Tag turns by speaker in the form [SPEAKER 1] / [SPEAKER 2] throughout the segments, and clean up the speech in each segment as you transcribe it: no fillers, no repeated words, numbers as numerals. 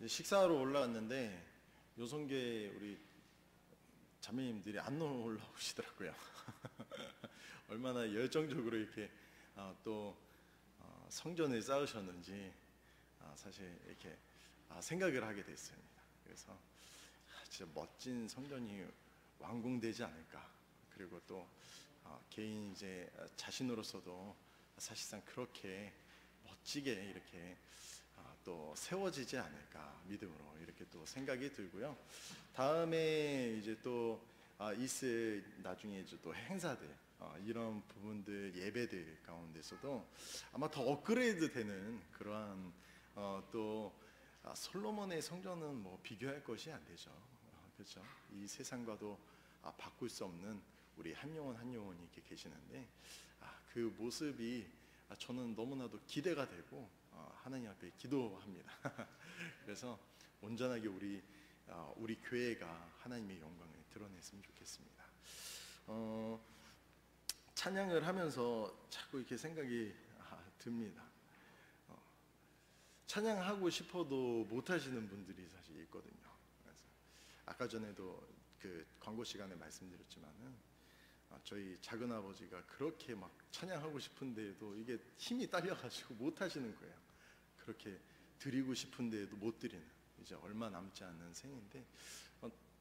[SPEAKER 1] 식사하러 올라왔는데 요성교회 우리 자매님들이 안 올라오시더라고요. 얼마나 열정적으로 이렇게 또 성전을 쌓으셨는지 사실 이렇게 생각을 하게 됐습니다. 그래서 진짜 멋진 성전이 완공되지 않을까. 그리고 또 개인 이제 자신으로서도 사실상 그렇게 멋지게 이렇게 또 세워지지 않을까 믿음으로 이렇게 또 생각이 들고요. 다음에 이제 또 있을 나중에 이제 또 행사들 이런 부분들 예배들 가운데서도 아마 더 업그레이드 되는 그러한 또 솔로몬의 성전은 뭐 비교할 것이 안 되죠. 그렇죠? 이 세상과도 바꿀 수 없는 우리 한 영혼 한 영혼이 이렇게 계시는데 그 모습이 저는 너무나도 기대가 되고 하나님 앞에 기도합니다. 그래서 온전하게 우리 교회가 하나님의 영광을 드러냈으면 좋겠습니다. 찬양을 하면서 자꾸 이렇게 생각이 듭니다. 찬양하고 싶어도 못 하시는 분들이 사실 있거든요. 그래서 아까 전에도 그 광고 시간에 말씀드렸지만은 저희 작은 아버지가 그렇게 막 찬양하고 싶은데도 이게 힘이 딸려가지고 못 하시는 거예요. 그렇게 드리고 싶은데도 못 드리는, 이제 얼마 남지 않는 생인데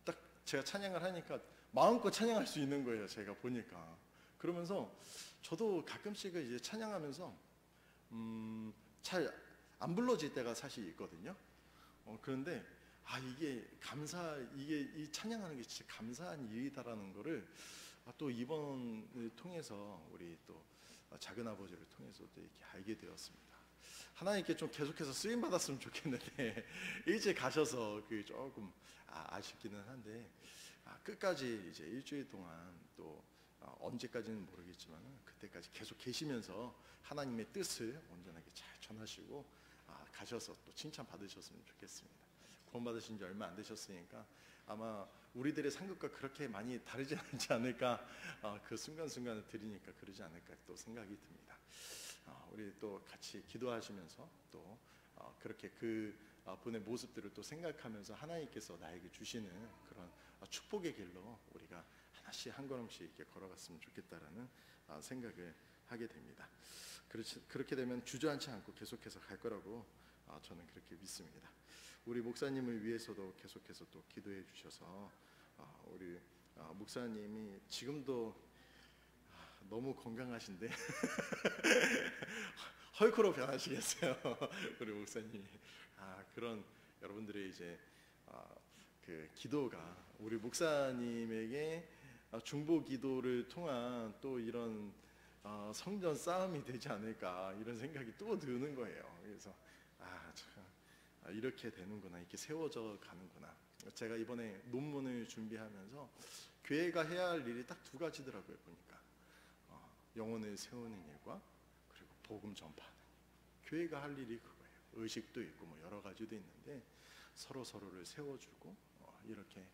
[SPEAKER 1] 딱 제가 찬양을 하니까 마음껏 찬양할 수 있는 거예요. 제가 보니까. 그러면서 저도 가끔씩은 이제 찬양하면서 잘 안 불러질 때가 사실 있거든요. 그런데 이게 이 찬양하는 게 진짜 감사한 일이다라는 거를 또 이번을 통해서 우리 또 작은 아버지를 통해서 또 이렇게 알게 되었습니다. 하나님께 좀 계속해서 쓰임 받았으면 좋겠는데 일찍 가셔서 그 조금 아쉽기는 한데 끝까지 이제 일주일 동안 또 언제까지는 모르겠지만 그때까지 계속 계시면서 하나님의 뜻을 온전하게 잘 전하시고 가셔서 또 칭찬 받으셨으면 좋겠습니다. 구원 받으신 지 얼마 안 되셨으니까 아마 우리들의 상급과 그렇게 많이 다르지 않지 않을까, 그 순간순간을 드리니까 그러지 않을까 또 생각이 듭니다. 우리 또 같이 기도하시면서 또 그렇게 그 분의 모습들을 또 생각하면서 하나님께서 나에게 주시는 그런 축복의 길로 우리가 하나씩 한 걸음씩 이렇게 걸어갔으면 좋겠다라는 생각을 하게 됩니다. 그렇게 되면 주저앉지 않고 계속해서 갈 거라고 저는 그렇게 믿습니다. 우리 목사님을 위해서도 계속해서 또 기도해 주셔서 우리 목사님이 지금도 너무 건강하신데 헐크로 변하시겠어요. 우리 목사님이 그런 여러분들의 이제 그 기도가 우리 목사님에게 중보 기도를 통한 또 이런 성전 싸움이 되지 않을까 이런 생각이 또 드는 거예요. 그래서 이렇게 되는구나, 이렇게 세워져 가는구나. 제가 이번에 논문을 준비하면서 교회가 해야 할 일이 딱 두 가지더라고요. 보니까 영혼을 세우는 일과 그리고 복음 전파하는 일. 교회가 할 일이 그거예요. 의식도 있고 뭐 여러 가지도 있는데 서로를 세워주고 이렇게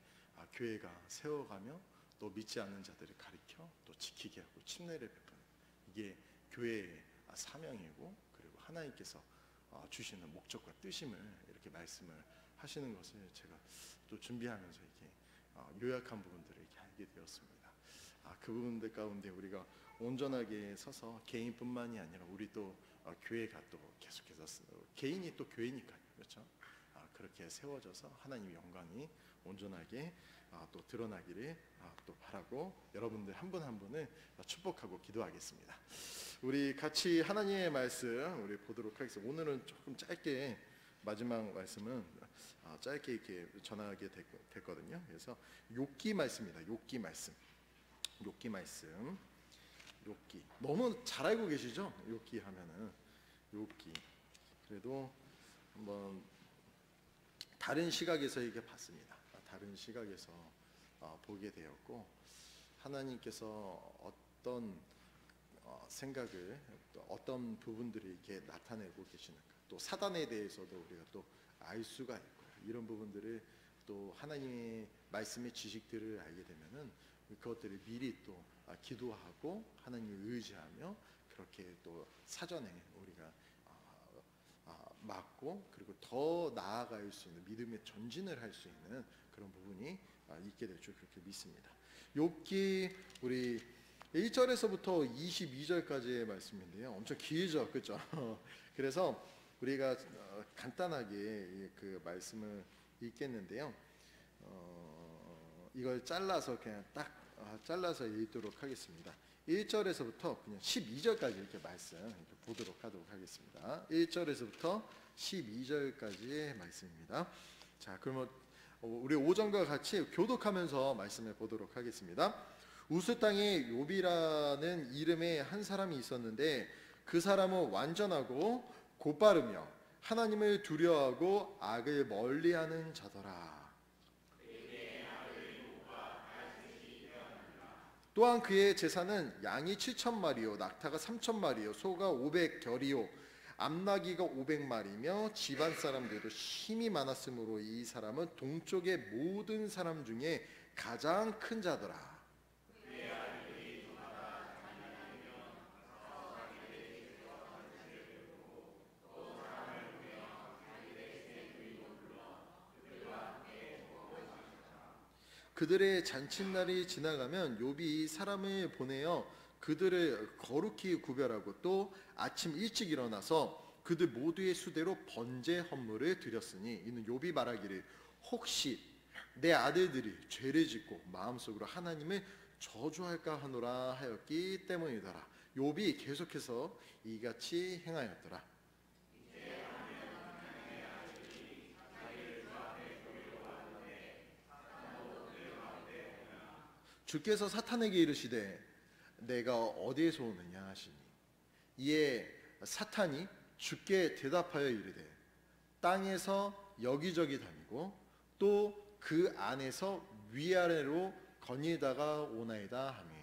[SPEAKER 1] 교회가 세워가며 또 믿지 않는 자들을 가르쳐 또 지키게 하고 침례를 베푸는, 이게 교회의 사명이고 그리고 하나님께서 주시는 목적과 뜻임을 이렇게 말씀을 하시는 것을 제가 또 준비하면서 이렇게 요약한 부분들을 이렇게 알게 되었습니다. 그 부분들 가운데 우리가 온전하게 서서 개인뿐만이 아니라 우리 또 교회가 또 계속해서 개인이 또 교회니까요, 그렇죠? 그렇게 세워져서 하나님의 영광이 온전하게 또 드러나기를 또 바라고 여러분들 한 분 한 분을 축복하고 기도하겠습니다. 우리 같이 하나님의 말씀 우리 보도록 하겠습니다. 오늘은 조금 짧게 마지막 말씀은 짧게 이렇게 전하게 됐거든요. 그래서 욥기 말씀입니다. 욥기 말씀. 너무 잘 알고 계시죠? 욥기 하면은 욥기. 그래도 한번 다른 시각에서 이렇게 봤습니다. 다른 시각에서 보게 되었고 하나님께서 어떤 생각을 또 어떤 부분들이 이렇게 나타내고 계시는가, 또 사단에 대해서도 우리가 또 알 수가 있고요. 이런 부분들을 또 하나님의 말씀의 지식들을 알게 되면은 그것들을 미리 또 기도하고 하나님을 의지하며 그렇게 또 사전에 우리가 맞고 그리고 더 나아갈 수 있는 믿음의 전진을 할 수 있는 그런 부분이 있게 될 줄 그렇게 믿습니다. 욥기 우리 1절에서부터 22절까지의 말씀인데요. 엄청 길죠, 그렇죠? 그래서 우리가 간단하게 그 말씀을 읽겠는데요. 이걸 잘라서 그냥 딱 잘라서 읽도록 하겠습니다. 1절에서부터 그냥 12절까지 이렇게 말씀 이렇게 보도록 하도록 하겠습니다. 1절에서부터 12절까지의 말씀입니다. 자, 그러면 우리 5절과 같이 교독하면서 말씀을 보도록 하겠습니다. 우스 땅에 욥이라는 이름의 한 사람이 있었는데 그 사람은 완전하고 곧바르며 하나님을 두려워하고 악을 멀리하는 자더라. 또한 그의 재산은 양이 7,000마리요 낙타가 3,000마리요 소가 500결이요 암나귀가 500마리며 집안 사람들도 힘이 많았으므로 이 사람은 동쪽의 모든 사람 중에 가장 큰 자더라. 그들의 잔칫날이 지나가면 욥이 사람을 보내어 그들을 거룩히 구별하고 또 아침 일찍 일어나서 그들 모두의 수대로 번제 헌물을 드렸으니 이는 욥이 말하기를 혹시 내 아들들이 죄를 짓고 마음속으로 하나님을 저주할까 하노라 하였기 때문이더라. 욥이 계속해서 이같이 행하였더라. 주께서 사탄에게 이르시되 내가 어디에서 오느냐 하시니 이에 사탄이 주께 대답하여 이르되 땅에서 여기저기 다니고 또 그 안에서 위아래로 거닐다가 오나이다 하며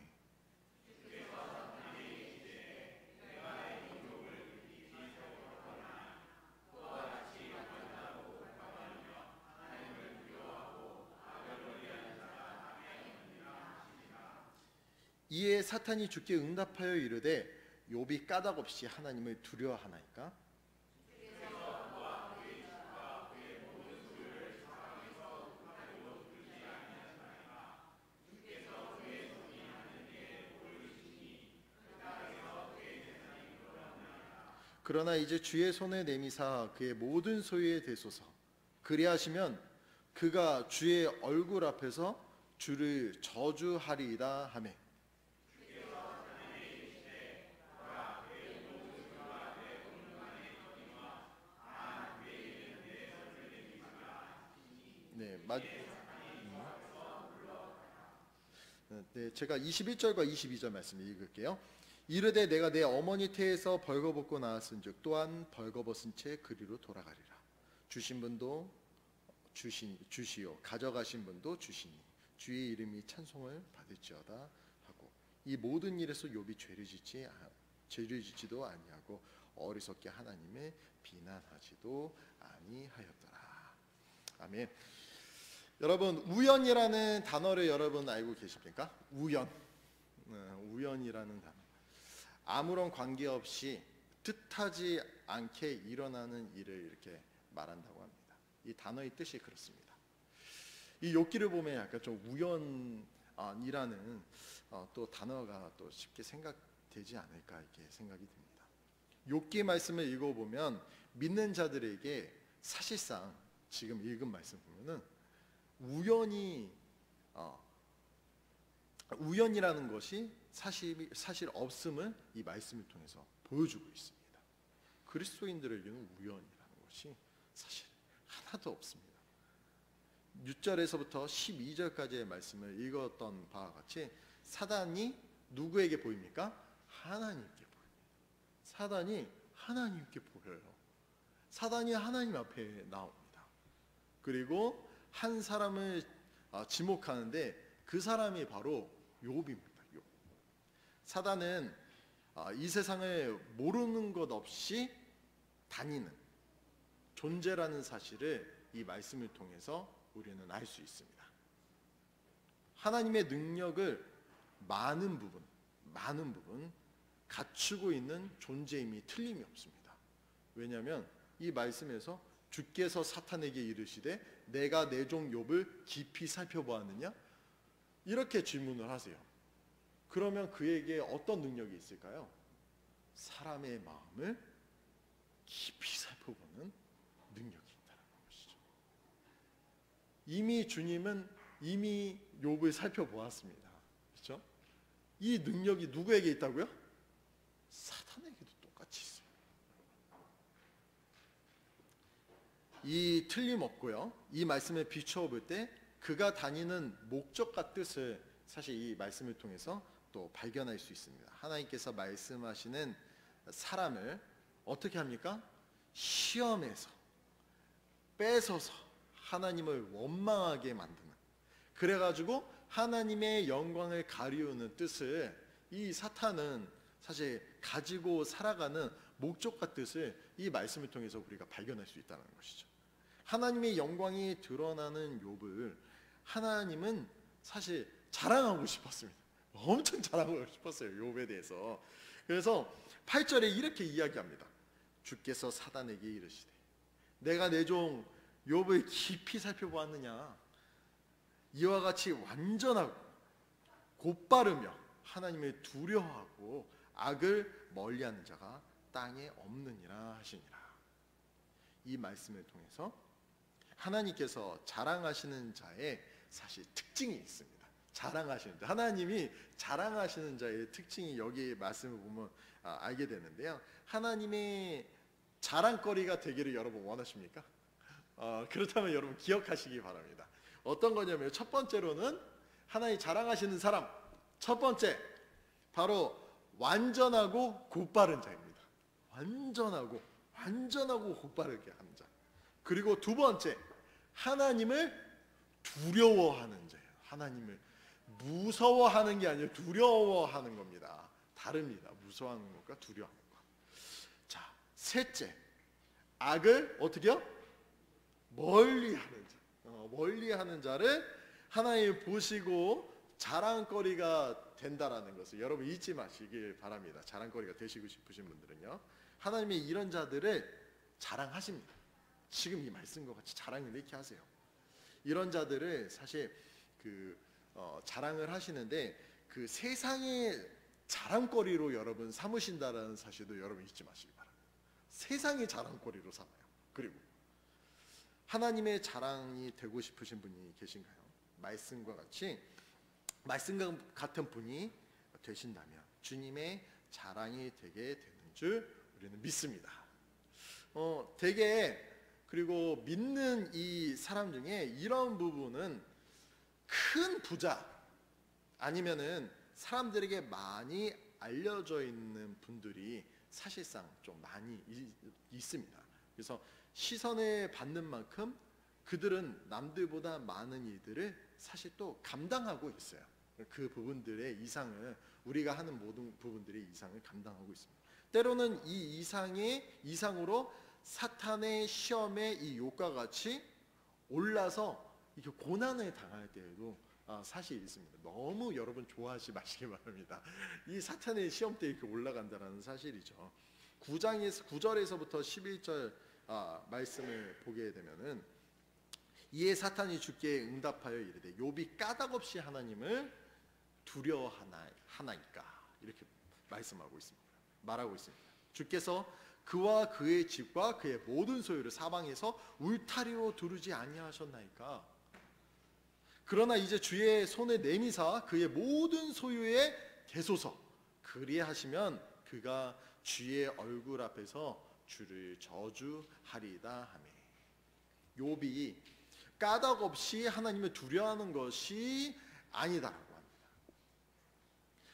[SPEAKER 1] 이에 사탄이 주께 응답하여 이르되 욥이 까닭없이 하나님을 두려워하나이까? 그러나 이제 주의 손에 내미사 그의 모든 소유에 대소서 그리하시면 그가 주의 얼굴 앞에서 주를 저주하리이다 하매 네, 네, 제가 21절과 22절 말씀 읽을게요. 이르되 내가 내 어머니 태에서 벌거벗고 나왔은즉 또한 벌거벗은 채 그리로 돌아가리라. 주신 분도 주시오 가져가신 분도 주시니 주의 이름이 찬송을 받을지어다 하고 이 모든 일에서 욥이 죄를 짓지도 아니하고 어리석게 하나님을 비난하지도 아니하였더라. 아멘. 여러분 우연이라는 단어를 여러분 알고 계십니까? 우연이라는 단어. 아무런 관계없이 뜻하지 않게 일어나는 일을 이렇게 말한다고 합니다. 이 단어의 뜻이 그렇습니다. 이 욥기를 보면 약간 좀 우연이라는 또 단어가 또 쉽게 생각되지 않을까 이렇게 생각이 듭니다. 욥기 말씀을 읽어보면 믿는 자들에게 사실상 지금 읽은 말씀 보면은 우연이라는 것이 사실 없음을 이 말씀을 통해서 보여주고 있습니다. 그리스도인들에게는 우연이라는 것이 사실 하나도 없습니다. 6절에서부터 12절까지의 말씀을 읽었던 바와 같이 사단이 누구에게 보입니까? 하나님께 보입니다. 사단이 하나님께 보여요. 사단이 하나님 앞에 나옵니다. 그리고 한 사람을 지목하는데 그 사람이 바로 욥입니다. 욥. 사단은 이 세상을 모르는 것 없이 다니는 존재라는 사실을 이 말씀을 통해서 우리는 알 수 있습니다. 하나님의 능력을 많은 부분 갖추고 있는 존재임이 틀림이 없습니다. 왜냐하면 이 말씀에서 주께서 사탄에게 이르시되 내가 내 종 욥을 깊이 살펴보았느냐? 이렇게 질문을 하세요. 그러면 그에게 어떤 능력이 있을까요? 사람의 마음을 깊이 살펴보는 능력이 있다는 것이죠. 이미 주님은 이미 욥을 살펴보았습니다. 그렇죠? 이 능력이 누구에게 있다고요? 사탄에게도 똑같이 있어요. 이 틀림없고요. 이 말씀에 비추어 볼 때 그가 다니는 목적과 뜻을 사실 이 말씀을 통해서 또 발견할 수 있습니다. 하나님께서 말씀하시는 사람을 어떻게 합니까? 시험에서 뺏어서 하나님을 원망하게 만드는, 그래가지고 하나님의 영광을 가리우는 뜻을 이 사탄은 사실 가지고 살아가는 목적과 뜻을 이 말씀을 통해서 우리가 발견할 수 있다는 것이죠. 하나님의 영광이 드러나는 욥을 하나님은 사실 자랑하고 싶었습니다. 엄청 자랑하고 싶었어요, 욥에 대해서. 그래서 8절에 이렇게 이야기합니다. 주께서 사단에게 이르시되 내가 내 종 욥을 깊이 살펴보았느냐? 이와 같이 완전하고 곧바르며 하나님을 두려워하고 악을 멀리하는 자가 땅에 없느니라 하시니라. 이 말씀을 통해서 하나님께서 자랑하시는 자의 사실 특징이 있습니다. 자랑하시는 자, 하나님이 자랑하시는 자의 특징이 여기 말씀을 보면 알게 되는데요. 하나님의 자랑거리가 되기를 여러분 원하십니까? 그렇다면 여러분 기억하시기 바랍니다. 어떤 거냐면 첫 번째로는 하나님 자랑하시는 사람, 첫 번째 바로 완전하고 곧바른 자입니다. 완전하고 곧바르게 하는 자. 그리고 두 번째, 하나님을 두려워하는 자예요. 하나님을 무서워하는 게 아니라 두려워하는 겁니다. 다릅니다. 무서워하는 것과 두려워하는 것. 자, 셋째, 악을 어떻게요? 멀리하는 자. 멀리하는 자를 하나님 보시고 자랑거리가 된다라는 것을 여러분 잊지 마시길 바랍니다. 자랑거리가 되시고 싶으신 분들은요, 하나님이 이런 자들을 자랑하십니다. 지금 이 말씀과 같이 자랑을 이렇게 하세요. 이런 자들을 사실 자랑을 하시는데 그 세상의 자랑거리로 여러분 삼으신다라는 사실도 여러분 잊지 마시기 바랍니다. 세상의 자랑거리로 삼아요. 그리고 하나님의 자랑이 되고 싶으신 분이 계신가요? 말씀과 같은 분이 되신다면 주님의 자랑이 되게 되는 줄 우리는 믿습니다. 그리고 믿는 이 사람 중에 이런 부분은 큰 부자 아니면은 사람들에게 많이 알려져 있는 분들이 사실상 좀 많이 있습니다. 그래서 시선을 받는 만큼 그들은 남들보다 많은 일들을 사실 또 감당하고 있어요. 그 부분들의 이상을, 우리가 하는 모든 부분들의 이상을 감당하고 있습니다. 때로는 이 이상으로 사탄의 시험에 이 욥과 같이 올라서 이렇게 고난을 당할 때에도 사실 있습니다. 너무 여러분 좋아하지 마시기 바랍니다. 이 사탄의 시험 때 이렇게 올라간다는 사실이죠. 9절에서부터 11절 말씀을 보게 되면은 이에 사탄이 주께 응답하여 이르되 욥이 까닭없이 하나님을 두려워하나이까 이렇게 말하고 있습니다. 주께서 그와 그의 집과 그의 모든 소유를 사방에서 울타리로 두르지 아니하셨나이까. 그러나 이제 주의 손에 내미사 그의 모든 소유에 대소서. 그리하시면 그가 주의 얼굴 앞에서 주를 저주하리다 하며. 욥이 까닭없이 하나님을 두려워하는 것이 아니다라고 합니다.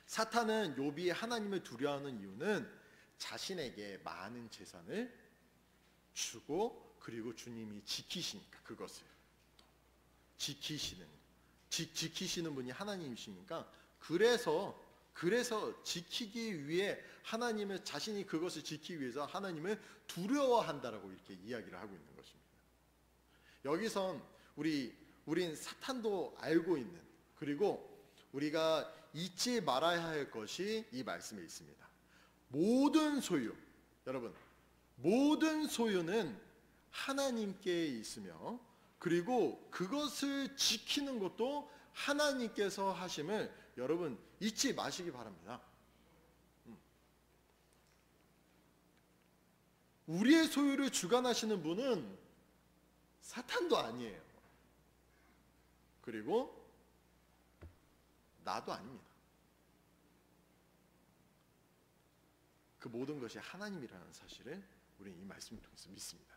[SPEAKER 1] 사탄은 욥이 하나님을 두려워하는 이유는 자신에게 많은 재산을 주고 그리고 주님이 지키시니까, 그것을 지키시는 분이 하나님이시니까 그래서 지키기 위해 자신이 그것을 지키기 위해서 하나님을 두려워한다라고 이렇게 이야기를 하고 있는 것입니다. 여기선 우린 사탄도 알고 있는, 그리고 우리가 잊지 말아야 할 것이 이 말씀에 있습니다. 모든 소유, 여러분 모든 소유는 하나님께 있으며 그리고 그것을 지키는 것도 하나님께서 하심을 여러분 잊지 마시기 바랍니다. 우리의 소유를 주관하시는 분은 사탄도 아니에요. 그리고 나도 아닙니다. 그 모든 것이 하나님이라는 사실을 우리는 이 말씀을 통해서 믿습니다.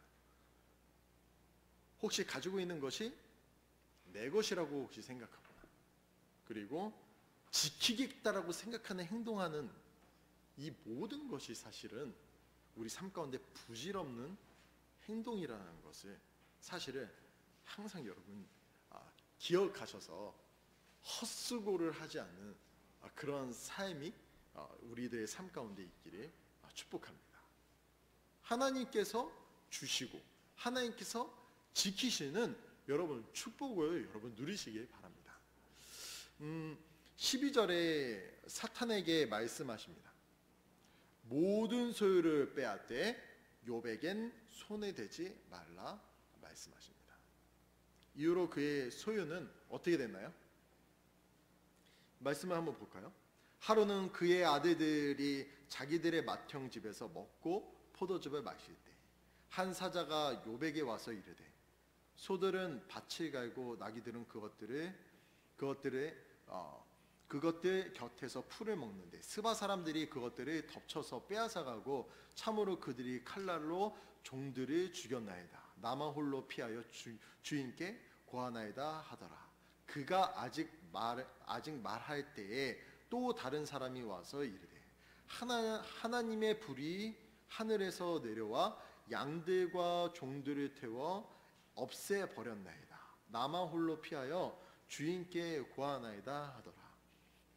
[SPEAKER 1] 혹시 가지고 있는 것이 내 것이라고 혹시 생각하거나 그리고 지키겠다라고 생각하는 행동하는 이 모든 것이 사실은 우리 삶 가운데 부질없는 행동이라는 것을 사실은 항상 여러분 기억하셔서 헛수고를 하지 않는 그런 삶이 우리들의 삶 가운데 있기를 축복합니다. 하나님께서 주시고 하나님께서 지키시는 여러분 축복을 여러분 누리시길 바랍니다. 12절에 사탄에게 말씀하십니다. 모든 소유를 빼앗되 욥에겐 손해되지 말라 말씀하십니다. 이후로 그의 소유는 어떻게 됐나요? 말씀을 한번 볼까요? 하루는 그의 아들들이 자기들의 맏형 집에서 먹고 포도즙을 마실 때 한 사자가 욥에게 와서 이르되 소들은 밭을 갈고 나귀들은 그것들 곁에서 풀을 먹는데 스바 사람들이 그것들을 덮쳐서 빼앗아가고 참으로 그들이 칼날로 종들을 죽였나이다. 나만 홀로 피하여 주인께 고하나이다 하더라. 그가 아직 말할 때에 또 다른 사람이 와서 이르되 하나님의 불이 하늘에서 내려와 양들과 종들을 태워 없애버렸나이다. 나만 홀로 피하여 주인께 고하나이다 하더라.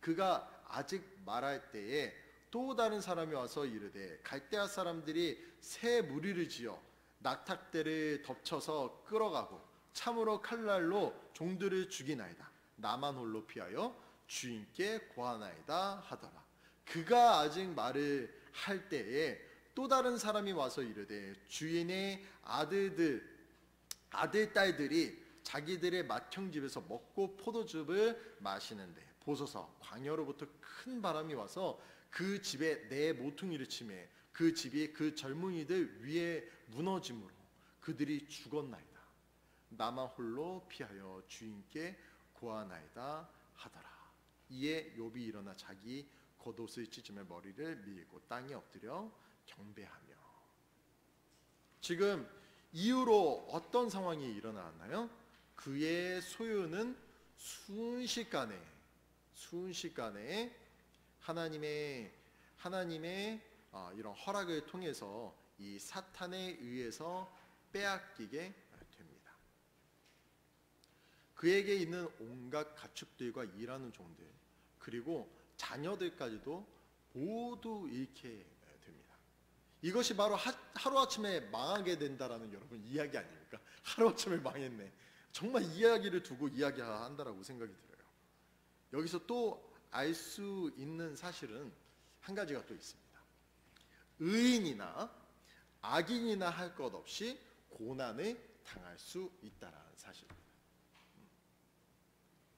[SPEAKER 1] 그가 아직 말할 때에 또 다른 사람이 와서 이르되 갈대아 사람들이 새 무리를 지어 낙탁대를 덮쳐서 끌어가고 참으로 칼날로 종들을 죽이나이다. 나만 홀로 피하여 주인께 고하나이다 하더라. 그가 아직 말을 할 때에 또 다른 사람이 와서 이르되 주인의 아들 딸들이 자기들의 맏형 집에서 먹고 포도즙을 마시는데 보소서 광야로부터 큰 바람이 와서 그 집에 내 모퉁이를 치매 그 집이 그 젊은이들 위에 무너짐으로 그들이 죽었나이다. 나만 홀로 피하여 주인께 고하나이다 하더라. 이에 욥이 일어나 자기 겉옷을 찢으며 머리를 밀고 땅에 엎드려 경배하며. 지금 이후로 어떤 상황이 일어났나요? 그의 소유는 순식간에 하나님의 이런 허락을 통해서 이 사탄에 의해서 빼앗기게 됩니다. 그에게 있는 온갖 가축들과 일하는 종들 그리고 자녀들까지도 모두 잃게 됩니다. 이것이 바로 하루아침에 망하게 된다라는 여러분 이야기 아닙니까? 하루아침에 망했네. 정말 이야기를 두고 이야기한다라고 생각이 들어요. 여기서 또 알 수 있는 사실은 한 가지가 또 있습니다. 의인이나 악인이나 할 것 없이 고난을 당할 수 있다라는 사실입니다.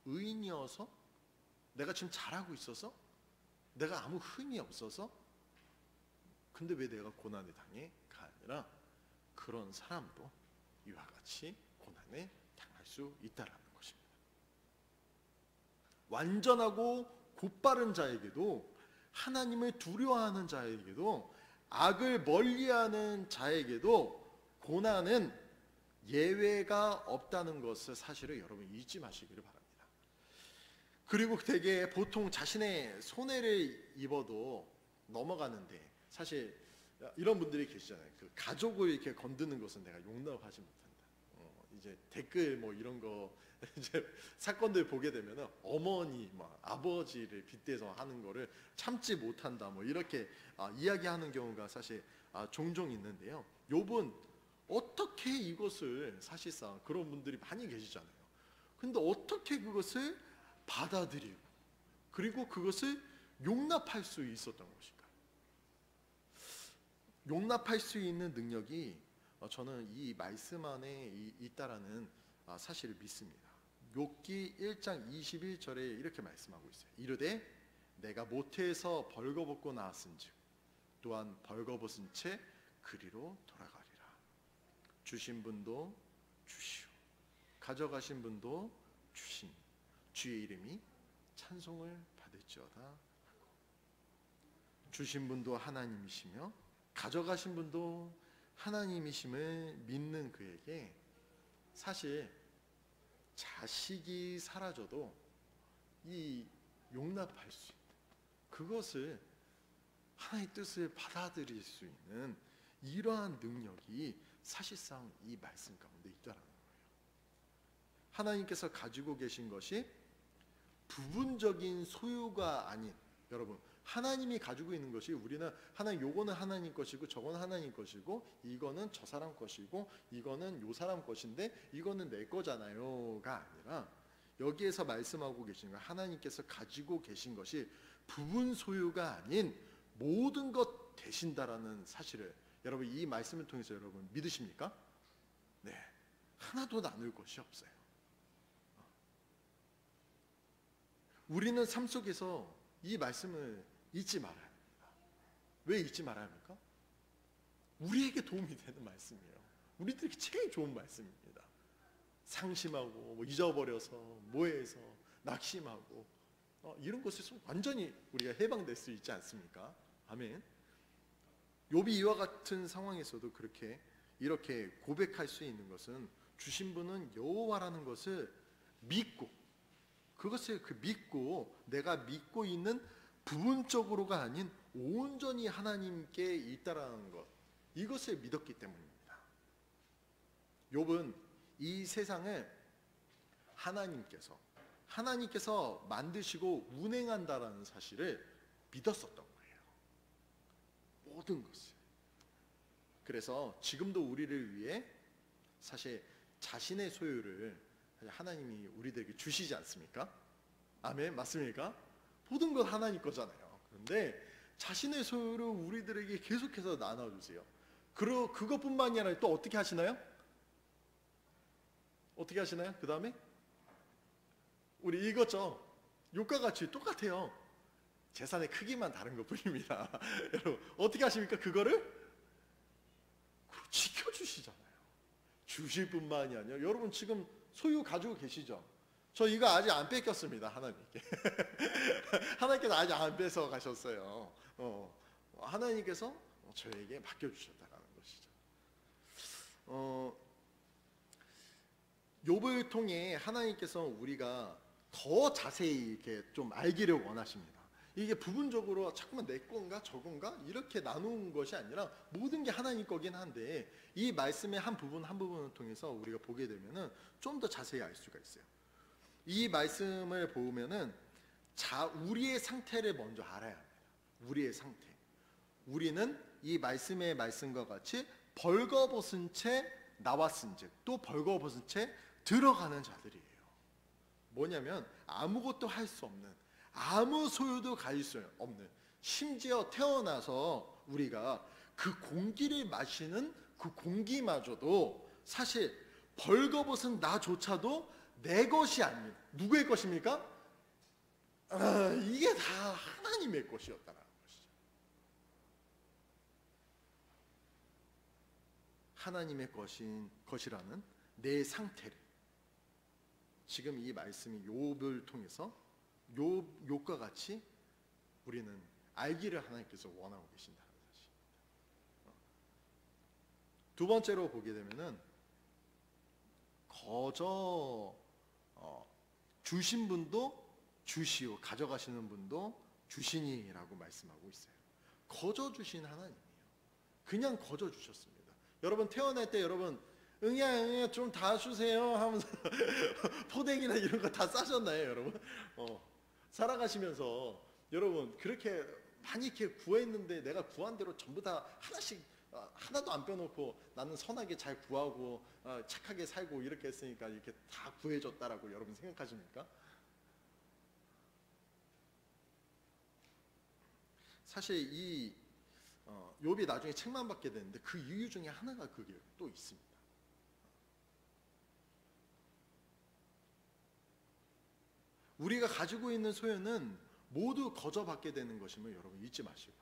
[SPEAKER 1] 의인이어서 내가 지금 잘하고 있어서 내가 아무 흠이 없어서 근데 왜 내가 고난을 당해?가 아니라 그런 사람도 이와 같이 고난을 당할 수 있다라는 것입니다. 완전하고 곧바른 자에게도 하나님을 두려워하는 자에게도 악을 멀리하는 자에게도 고난은 예외가 없다는 것을 사실을 여러분 잊지 마시기를 바랍니다. 그리고 되게 보통 자신의 손해를 입어도 넘어가는데 사실 이런 분들이 계시잖아요. 그 가족을 이렇게 건드는 것은 내가 용납하지 못한다. 이제 댓글 뭐 이런 거 이제 사건들 보게 되면은 어머니, 막 아버지를 빗대서 하는 거를 참지 못한다. 뭐 이렇게 이야기하는 경우가 사실 종종 있는데요. 욥은 어떻게 이것을 사실상 그런 분들이 많이 계시잖아요. 근데 어떻게 그것을 받아들이고 그리고 그것을 용납할 수 있었던 것일까? 용납할 수 있는 능력이 저는 이 말씀 안에 있다라는 사실을 믿습니다. 욥기 1장 21절에 이렇게 말씀하고 있어요. 이르되 내가 모태에서 벌거벗고 나왔은즉 또한 벌거벗은 채 그리로 돌아가리라. 주신 분도 주시오 가져가신 분도 주신 주의 이름이 찬송을 받을지어다 하고, 주신 분도 하나님이시며 가져가신 분도 하나님이심을 믿는 그에게 사실 자식이 사라져도 이 용납할 수 있는, 그것을 하나님의 뜻을 받아들일 수 있는 이러한 능력이 사실상 이 말씀 가운데 있다는 거예요. 하나님께서 가지고 계신 것이 부분적인 소유가 아닌, 여러분 하나님이 가지고 있는 것이, 우리는 하나님 요거는 하나님 것이고 저거는 하나님 것이고 이거는 저 사람 것이고 이거는 요 사람 것인데 이거는 내 거잖아요가 아니라, 여기에서 말씀하고 계신 거, 하나님께서 가지고 계신 것이 부분 소유가 아닌 모든 것 되신다라는 사실을 여러분 이 말씀을 통해서 여러분 믿으십니까? 네, 하나도 나눌 것이 없어요. 우리는 삶 속에서 이 말씀을 잊지 말아야 합니다. 왜 잊지 말아야 합니까? 우리에게 도움이 되는 말씀이에요. 우리들에게 제일 좋은 말씀입니다. 상심하고 잊어버려서 뭐해서 낙심하고 이런 것에서 완전히 우리가 해방될 수 있지 않습니까? 아멘. 욥이 이와 같은 상황에서도 이렇게 고백할 수 있는 것은 주신 분은 여호와라는 것을 믿고, 그것을 믿고 내가 믿고 있는 부분적으로가 아닌 온전히 하나님께 있다라는 것, 이것을 믿었기 때문입니다. 욥은 이 세상을 하나님께서 만드시고 운행한다라는 사실을 믿었었던 거예요. 모든 것을. 그래서 지금도 우리를 위해 사실 자신의 소유를 하나님이 우리들에게 주시지 않습니까? 아멘, 맞습니까? 모든 것 하나님 거잖아요. 그런데 자신의 소유를 우리들에게 계속해서 나눠주세요. 그것뿐만이 아니라 또 어떻게 하시나요? 어떻게 하시나요? 그 다음에 우리 읽었죠? 욥과 같이 똑같아요. 재산의 크기만 다른 것 뿐입니다. 여러분 어떻게 하십니까? 그거를 지켜주시잖아요. 주실 뿐만이 아니라 여러분 지금 소유 가지고 계시죠? 저 이거 아직 안 뺏겼습니다. 하나님께. 하나님께서 아직 안 뺏어 가셨어요. 하나님께서 저에게 맡겨주셨다는 것이죠. 욥을 통해 하나님께서 우리가 더 자세히 이렇게 좀 알기를 원하십니다. 이게 부분적으로 자꾸만 내 건가 저건가 이렇게 나누는 것이 아니라 모든 게 하나님 거긴 한데, 이 말씀의 한 부분을 통해서 우리가 보게 되면은 좀 더 자세히 알 수가 있어요. 이 말씀을 보면은 우리의 상태를 먼저 알아야 합니다. 우리의 상태. 우리는 이 말씀의 말씀과 같이 벌거벗은 채 나왔은즉 또 벌거벗은 채 들어가는 자들이에요. 뭐냐면 아무것도 할 수 없는, 아무 소유도 가질 수 없는, 심지어 태어나서 우리가 그 공기를 마시는 그 공기마저도 사실 벌거벗은 나조차도 내 것이 아닌 누구의 것입니까? 이게 다 하나님의 것이었다는 것이죠. 하나님의 것이라는 내 상태를 지금 이 말씀이 욥을 통해서 욥과 같이 우리는 알기를 하나님께서 원하고 계신다는 사실입니다. 두 번째로 보게 되면은 주신 분도 주시오 가져가시는 분도 주시니라고 말씀하고 있어요. 거저 주신 하나님이에요. 그냥 거저 주셨습니다. 여러분 태어날 때 여러분 응이야 좀 다 주세요 하면서 포대기나 이런 거 다 싸셨나요, 여러분? 살아가시면서 여러분 그렇게 많이 이렇게 구했는데 내가 구한 대로 전부 다 하나씩 하나도 안 빼놓고 나는 선하게 잘 구하고 착하게 살고 이렇게 했으니까 이렇게 다 구해줬다라고 여러분 생각하십니까? 사실 이 욥이 나중에 책만 받게 되는데 그 이유 중에 하나가 그게 또 있습니다. 우리가 가지고 있는 소유는 모두 거저받게 되는 것임을 여러분 잊지 마시고,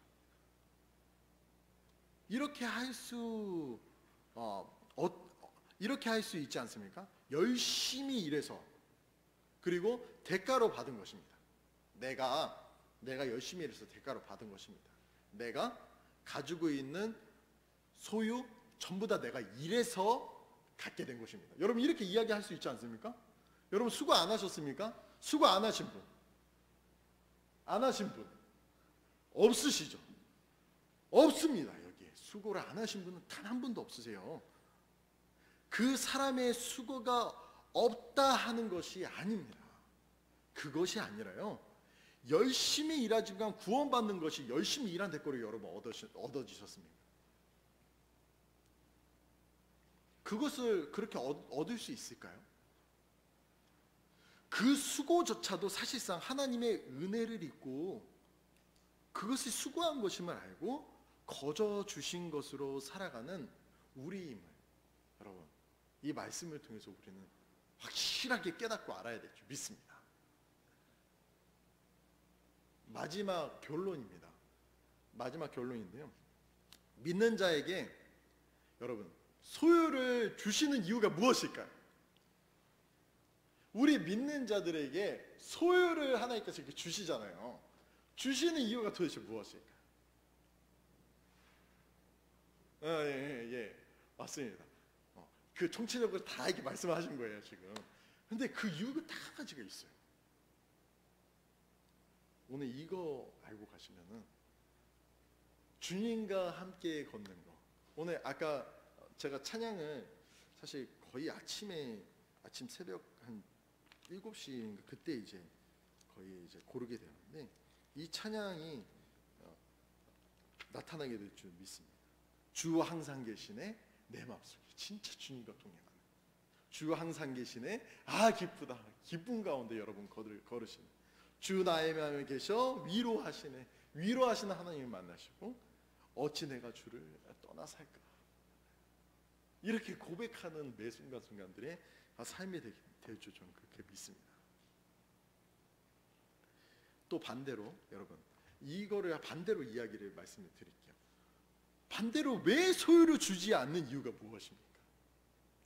[SPEAKER 1] 이렇게 할 수 있지 않습니까? 열심히 일해서, 그리고 대가로 받은 것입니다. 내가 열심히 일해서 대가로 받은 것입니다. 내가 가지고 있는 소유 전부 다 내가 일해서 갖게 된 것입니다. 여러분 이렇게 이야기할 수 있지 않습니까? 여러분 수고 안 하셨습니까? 수고 안 하신 분, 안 하신 분 없으시죠? 없습니다. 여기에 수고를 안 하신 분은 단 한 분도 없으세요. 그 사람의 수고가 없다 하는 것이 아닙니다. 그것이 아니라요, 열심히 일하지만 구원받는 것이 열심히 일한 대가로 여러분 얻어지셨습니까? 그것을 그렇게 얻을 수 있을까요? 그 수고조차도 사실상 하나님의 은혜를 입고 그것이 수고한 것임을 알고 거저 주신 것으로 살아가는 우리임을 여러분 이 말씀을 통해서 우리는 확실하게 깨닫고 알아야 되죠. 믿습니다. 마지막 결론입니다. 마지막 결론인데요, 믿는 자에게 여러분 소유를 주시는 이유가 무엇일까요? 우리 믿는 자들에게 소유를 하나님께서 이렇게 주시잖아요. 주시는 이유가 도대체 무엇일까요? 예, 맞습니다. 그 총체적으로 다 이렇게 말씀하신 거예요 지금. 근데 그 이유가 다 한 가지가 있어요. 오늘 이거 알고 가시면은 주님과 함께 걷는 거. 오늘 아까 제가 찬양을 사실 거의 아침 새벽 한 7시인가 그때 이제 거의 이제 고르게 되었는데, 이 찬양이 나타나게 될 줄 믿습니다. 주 항상 계시네 내 맘속에. 진짜 주님과 동행하는 주 항상 계시네. 기쁘다. 기쁨 가운데 여러분 걸으시네. 주 나의 마음에 계셔 위로하시네. 위로하시는 하나님을 만나시고 어찌 내가 주를 떠나 살까. 이렇게 고백하는 매 순간순간들의 삶이 될 줄 저는 그렇게 믿습니다. 또 반대로 여러분 이거를 반대로 이야기를 말씀을 드릴게요. 반대로 왜 소유를 주지 않는 이유가 무엇입니까?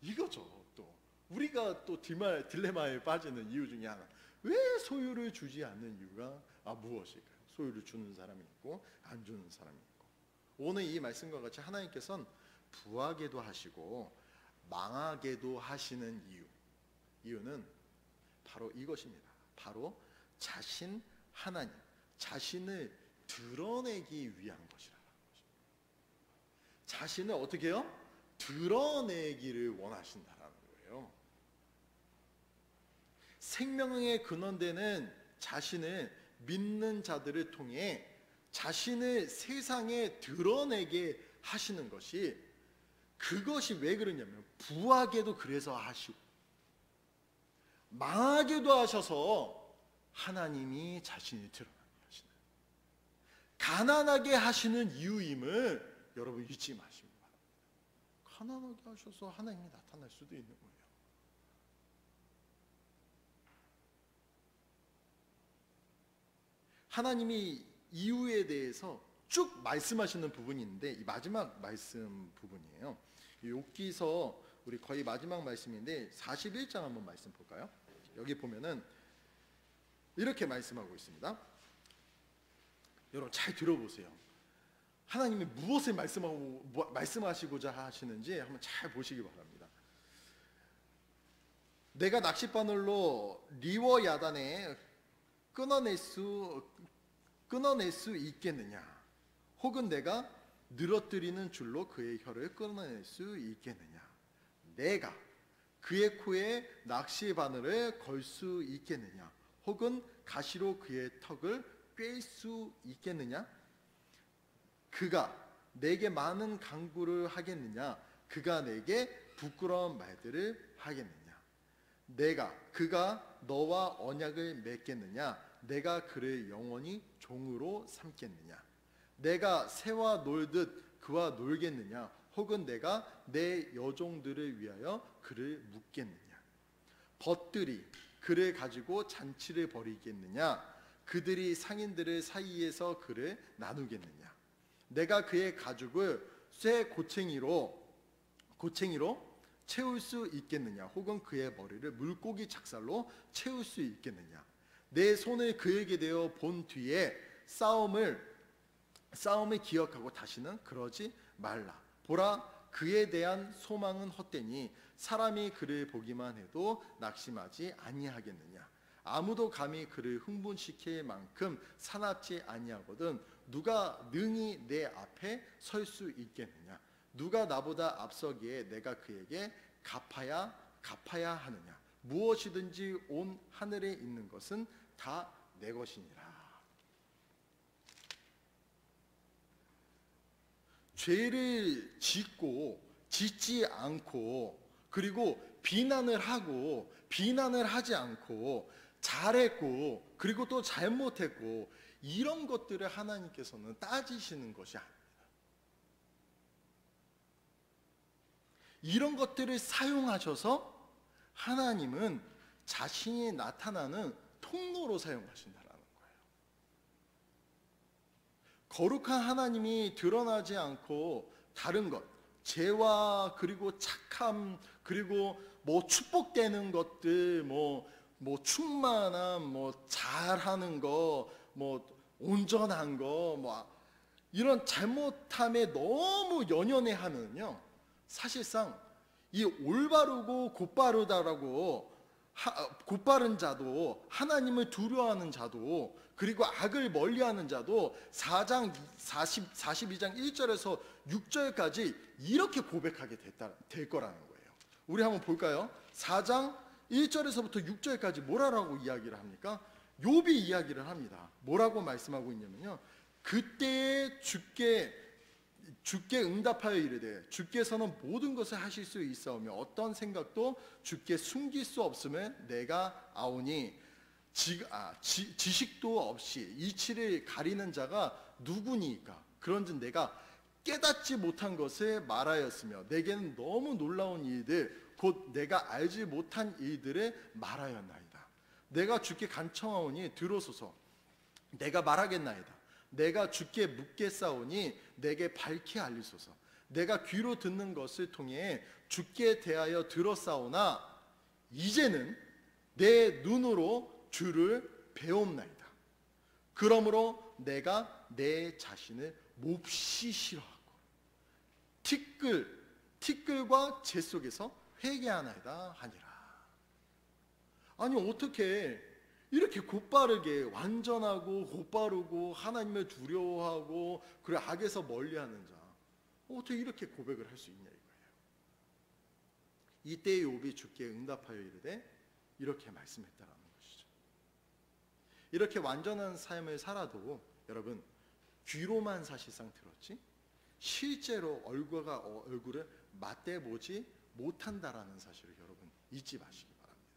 [SPEAKER 1] 이거죠. 또 우리가 또 딜레마에 빠지는 이유 중에 하나, 왜 소유를 주지 않는 이유가 무엇일까요? 소유를 주는 사람이 있고 안 주는 사람이 있고, 오늘 이 말씀과 같이 하나님께서는 부하게도 하시고 망하게도 하시는 이유는 바로 이것입니다. 바로 하나님 자신을 드러내기 위한 것이라는 것입니다. 자신을 어떻게 해요? 드러내기를 원하신다라는 거예요. 생명의 근원되는 자신을 믿는 자들을 통해 자신을 세상에 드러내게 하시는 것이, 그것이 왜 그러냐면 부하게도 그래서 하시고 망하게도 하셔서 하나님이 자신이 드러나게 하시는, 가난하게 하시는 이유임을 여러분 잊지 마시기 바랍니다. 가난하게 하셔서 하나님이 나타날 수도 있는 거예요. 하나님이 이유에 대해서 쭉 말씀하시는 부분이 있는데, 이 마지막 말씀 부분이에요. 욥기서 우리 거의 마지막 말씀인데 41장 한번 말씀 볼까요? 여기 보면은 이렇게 말씀하고 있습니다. 여러분 잘 들어보세요. 하나님이 무엇을 말씀하시고자 하시는지 한번 잘 보시기 바랍니다. 내가 낚싯바늘로 리워 야단에 끊어낼 수 있겠느냐? 혹은 내가 늘어뜨리는 줄로 그의 혀를 끊어낼 수 있겠느냐? 내가 그의 코에 낚시바늘을 걸 수 있겠느냐? 혹은 가시로 그의 턱을 꿰 수 있겠느냐? 그가 내게 많은 강구를 하겠느냐? 그가 내게 부끄러운 말들을 하겠느냐? 그가 너와 언약을 맺겠느냐? 내가 그를 영원히 종으로 삼겠느냐? 내가 새와 놀듯 그와 놀겠느냐? 혹은 내가 내 여종들을 위하여 그를 묻겠느냐? 벗들이 그를 가지고 잔치를 벌이겠느냐? 그들이 상인들의 사이에서 그를 나누겠느냐? 내가 그의 가죽을 쇠 고챙이로 채울 수 있겠느냐? 혹은 그의 머리를 물고기 착살로 채울 수 있겠느냐? 내 손을 그에게 대어 본 뒤에 싸움을 기억하고 다시는 그러지 말라. 보라, 그에 대한 소망은 헛되니 사람이 그를 보기만 해도 낙심하지 아니하겠느냐? 아무도 감히 그를 흥분시킬 만큼 사납지 아니하거든 누가 능히 내 앞에 설 수 있겠느냐? 누가 나보다 앞서기에 내가 그에게 갚아야 하느냐? 무엇이든지 온 하늘에 있는 것은 다 내 것이니라. 죄를 짓지 않고, 그리고 비난을 하지 않고, 잘했고 그리고 또 잘못했고, 이런 것들을 하나님께서는 따지시는 것이 아닙니다. 이런 것들을 사용하셔서 하나님은 자신이 나타나는 통로로 사용하신다라는 거예요. 거룩한 하나님이 드러나지 않고 다른 것, 죄와 그리고 착함, 그리고 축복되는 것들, 충만함, 잘하는 거, 온전한 거, 이런 잘못함에 너무 연연해하면요, 사실상 이 올바르고 곧바른 자도, 하나님을 두려워하는 자도, 그리고 악을 멀리하는 자도 42장 1절에서 6절까지 이렇게 고백하게 될 거라는 거예요. 우리 한번 볼까요? 4장 1절에서부터 6절까지 뭐라고 이야기를 합니까? 욥이 이야기를 합니다. 뭐라고 말씀하고 있냐면요, 그때에 주께 응답하여 이르되 주께서는 모든 것을 하실 수 있사오며 어떤 생각도 주께 숨길 수 없음을 내가 아오니 지식도 없이 이치를 가리는 자가 누구니까? 그런즉 내가 깨닫지 못한 것을 말하였으며 내게는 너무 놀라운 일들 곧 내가 알지 못한 일들을 말하였나이다. 내가 주께 간청하오니 들으소서. 내가 말하겠나이다. 내가 주께 묻겠사오니 내게 밝히 알리소서. 내가 귀로 듣는 것을 통해 주께 대하여 들었사오나 이제는 내 눈으로 주를 배옵나이다. 그러므로 내가 내 자신을 몹시 싫어하고 티끌과 재 속에서 회개하나이다 하니라. 아니, 어떻게 이렇게 곧바르게 완전하고 곧바르고 하나님을 두려워하고 그리고 악에서 멀리하는 자, 어떻게 이렇게 고백을 할 수 있냐 이거예요. 이때 욥이 주께 응답하여 이르되 이렇게 말씀했다라는 것이죠. 이렇게 완전한 삶을 살아도 여러분, 귀로만 사실상 들었지 실제로 얼굴을 맞대보지 못한다라는 사실을 여러분 잊지 마시기 바랍니다.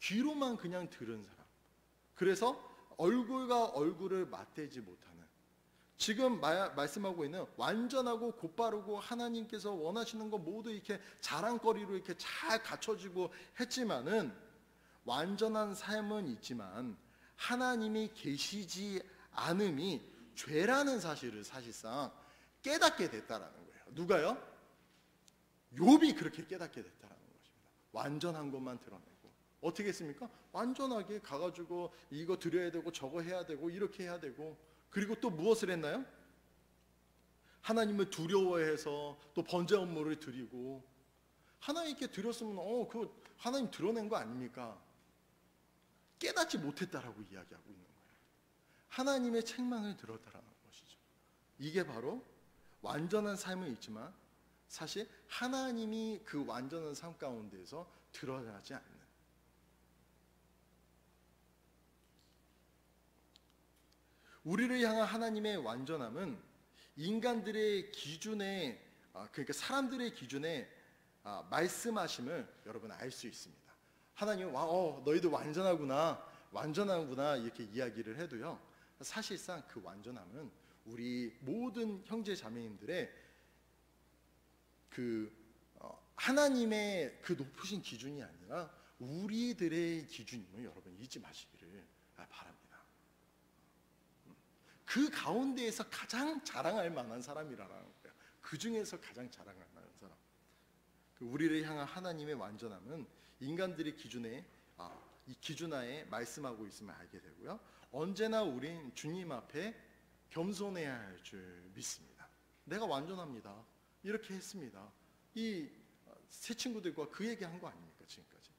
[SPEAKER 1] 귀로만 그냥 들은 사람, 그래서 얼굴과 얼굴을 맞대지 못하는, 지금 말씀하고 있는 완전하고 곧바르고 하나님께서 원하시는 거 모두 이렇게 자랑거리로 이렇게 잘 갖춰지고 했지만은 완전한 삶은 있지만 하나님이 계시지 않음이 죄라는 사실을 사실상 깨닫게 됐다라는 거예요. 누가요? 욥이 그렇게 깨닫게 됐다라는 것입니다. 완전한 것만 드러내고 어떻게 했습니까? 완전하게 가가지고 이거 드려야 되고 저거 해야 되고 이렇게 해야 되고, 그리고 또 무엇을 했나요? 하나님을 두려워해서 또 번제 업무를 드리고, 하나님께 드렸으면 그 하나님 드러낸 거 아닙니까? 깨닫지 못했다라고 이야기하고 있는 거예요. 하나님의 책망을 들었다라는 것이죠. 이게 바로 완전한 삶은 있지만 사실 하나님이 그 완전한 삶 가운데에서 드러나지 않는, 우리를 향한 하나님의 완전함은 인간들의 기준에, 그러니까 사람들의 기준에 말씀하심을 여러분 알 수 있습니다. 하나님은 너희들 완전하구나 이렇게 이야기를 해도요, 사실상 그 완전함은 우리 모든 형제 자매님들의 하나님의 그 높으신 기준이 아니라 우리들의 기준임을 여러분 잊지 마시기를 바랍니다. 그 가운데에서 가장 자랑할 만한 사람이라는 거예요. 그 중에서 가장 자랑할 만한 사람. 우리를 향한 하나님의 완전함은 인간들의 기준에 이 기준하에 말씀하고 있음을 알게 되고요. 언제나 우린 주님 앞에 겸손해야 할 줄 믿습니다. 내가 완전합니다. 이렇게 했습니다. 이 세 친구들과 그 얘기한 거 아닙니까 지금까지?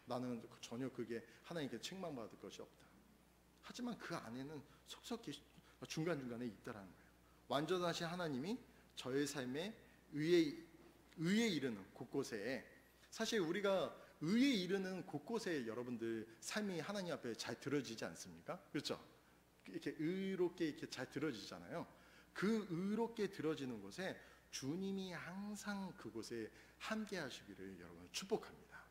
[SPEAKER 1] 나는 전혀 그게 하나님께 책망받을 것이 없다. 하지만 그 안에는 속속히 중간중간에 있다라는 거예요. 완전하신 하나님이 저의 삶에 의에 이르는 곳곳에, 사실 우리가 의에 이르는 곳곳에 여러분들 삶이 하나님 앞에 잘 들어지지 않습니까? 그렇죠? 이렇게 의롭게 이렇게 잘 들어지잖아요. 그 의롭게 들어지는 곳에 주님이 항상 그곳에 함께 하시기를 여러분 축복합니다.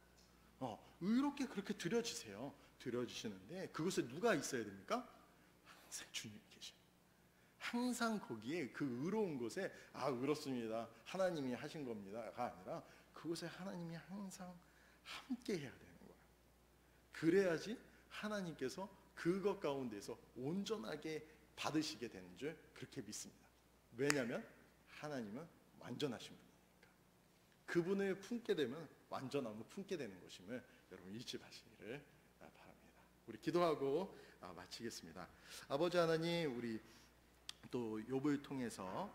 [SPEAKER 1] 의롭게 그렇게 들어지세요. 들어지시는데 그곳에 누가 있어야 됩니까? 항상 주님이 계셔요. 항상 거기에 그 의로운 곳에 의롭습니다, 하나님이 하신 겁니다가 아니라 그곳에 하나님이 항상 함께 해야 되는 거예요. 그래야지 하나님께서 그것 가운데서 온전하게 받으시게 되는 줄 그렇게 믿습니다. 왜냐하면 하나님은 완전하신 분이니까. 그분을 품게 되면 완전함을 품게 되는 것임을 여러분 잊지 마시기를 바랍니다. 우리 기도하고 마치겠습니다. 아버지 하나님, 우리 또 욥을 통해서